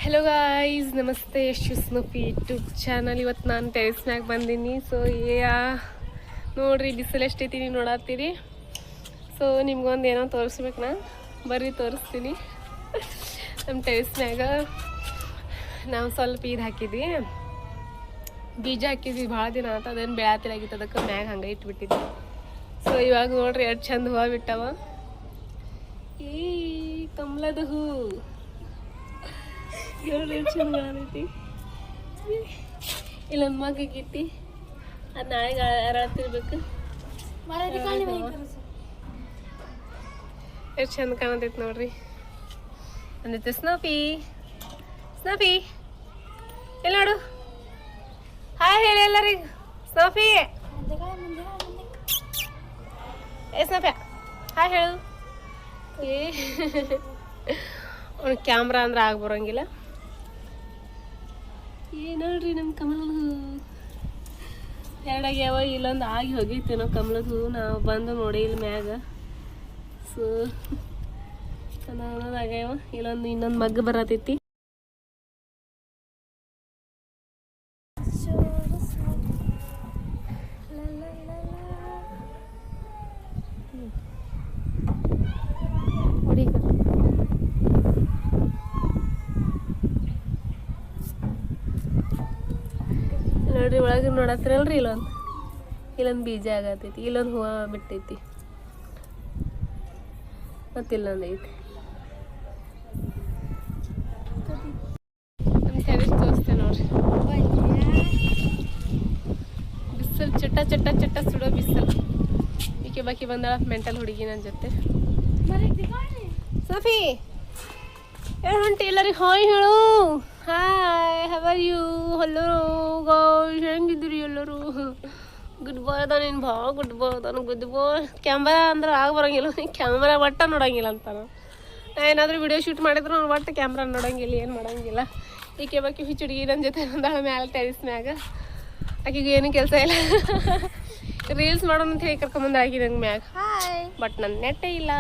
Hello guys, ನಮಸ್ತೆ. Yashu Snoopy YouTube channel. ಇವತ್ತು ನಾನು ಟೆರೆಸ್ ಮ್ಯಾಗ ಬಂದೀನಿ. ಸೊ ನೋಡ್ರಿ ಬಿಸಿಲು ಎಷ್ಟೈತಿ ನೀವು ನೋಡತ್ತೀರಿ. ಸೊ ನಿಮ್ಗೊಂದು ಏನೋ ತೋರಿಸ್ಬೇಕು, ನಾ ಬರ್ರಿ ತೋರಿಸ್ತೀನಿ. ನಮ್ಮ ಟೆರೆಸ್ ಮ್ಯಾಗ ನಾವು ಸ್ವಲ್ಪ ಇದು ಹಾಕಿದ್ವಿ, ಬೀಜ ಹಾಕಿದ್ವಿ ಭಾಳ ದಿನ ಆತ. ಅದೇನು ಬೆಳತಿಲಾಗಿತ್ತು, ಅದಕ್ಕೆ ಮ್ಯಾಗ ಹಂಗೆ ಇಟ್ಬಿಟ್ಟಿದ್ವಿ. ಸೊ ಇವಾಗ ನೋಡ್ರಿ ಎಷ್ಟು ಚಂದ ಹೂವು ಬಿಟ್ಟವ. ಈ ಕಮಲದ ಹೂ ಚಂದ ಕಾಣೈತಿ. ಇಲ್ಲೊಂದು ಮಗ ಗಿಟ್ಟಿ ಅದು ನಾಳೆಗೆ ಅರಳತಿರ್ಬೇಕು. ಎಷ್ಟು ಚಂದ ಕಾಣತೈತಿ ನೋಡ್ರಿ. ಅಂದೈತೆ ಸ್ನೂಪಿ. ಸ್ನೂಪಿ ಇಲ್ಲ ನೋಡು, ಹಾಯ್ ಹೇಳಿ ಎಲ್ಲರಿಗೂ. ಸ್ನೂಪಿ ಸ್ನೂಪಿ ಹಾಯ್ ಹೇಳು. ಅವ್ನು ಕ್ಯಾಮ್ರಾ ಅಂದ್ರೆ ಆಗಿ ಬರೋಂಗಿಲ್ಲ. ನೋಡ್ರಿ ನಮ್ಮ ಕಮಲದ ಹೂ ಎರಡಾಗ್ಯಾವ. ಇಲ್ಲೊಂದು ಆಗಿ ಹೋಗೈತಿ ನಾವು ಕಮಲದ ಹೂ. ನಾವು ಬಂದು ನೋಡಿ ಇಲ್ಲಿ ಮ್ಯಾಗ. ಸೊ ಅನ್ನೋದಾಗ್ಯಾವ. ಇನ್ನೊಂದು ಮಗ್ಗು ಬರತೈತಿ. ನೋಡ್ರಿ ಒಳಗೆ ನೋಡತ್ತಿರಲ್ರಿ, ಇಲ್ಲೊಂದು ಬೀಜ ಆಗತೈತಿ, ಇಲ್ಲೊಂದು ಹೂವು ಬಿಟ್ಟೈತಿ, ಮತ್ತು ಇಲ್ಲೊಂದು ಐತಿ. ನಮ್ಮ ಟೆರೆಸ್ ತೋರಿಸ್ತೆ ನೋಡ್ರಿ. ಬಿಸಿಲು ಚಟ್ಟ ಚಟ್ಟ ಚಟ್ಟ ಸುಡೋ ಬಿಸಿಲು. ಈಕೆ ಬಾಕಿ ಬಂದಾಳ ಮೆಂಟಲ್ ಹುಡುಗಿ ನನ್ನ ಜೊತೆ. ಸಫಿ ಹೇಳು ಹೊಂಟಿ ಎಲ್ಲರಿಗೆ ಹಾಯ್ ಹೇಳು. Hi, how are you? Hello guys, ಹೆಂಗಿದ್ರಿ ಎಲ್ಲರೂ? ಗುಡ್ ಬಾಯ್ ಅದ ನೀನು, ಭಾಳ ಗುಡ್ ಬಾಯ್ ಅದಾನು. Good boy. ಕ್ಯಾಮ್ರಾ ಅಂದ್ರೆ ಆಗ ಬರೋಂಗಿಲ್ಲ, ಕ್ಯಾಮ್ರಾ ಒಟ್ಟ ನೋಡೋಂಗಿಲ್ಲ ಅಂತಾನು. ಏನಾದರೂ ವಿಡಿಯೋ ಶೂಟ್ ಮಾಡಿದ್ರು ನಾನು ಒಟ್ಟು ಕ್ಯಾಮ್ರಾ ನೋಡೋಂಗಿಲ್ಲ, ಏನು ಮಾಡೋಂಗಿಲ್ಲ. ಈಕೆ ಬಾಕಿ ಹುಚ್ಚುಡುಗಿ ನನ್ನ ಜೊತೆ ಬಂದಾಳ ಮ್ಯಾಲೆ ಟೆರೆಸ್ ಮ್ಯಾಗ. ಆಕೆಗೆ ಏನೂ ಕೆಲಸ ಇಲ್ಲ, ರೀಲ್ಸ್ ಮಾಡೋಣ ಅಂತ ಹೇಳಿ ಕರ್ಕೊಂಬಂದು ಆಗಿ ನಂಗೆ ಮ್ಯಾಗ. ಹಾಯ್, ಬಟ್ ನನ್ನ ನೆಟ್ಟೇ ಇಲ್ಲ.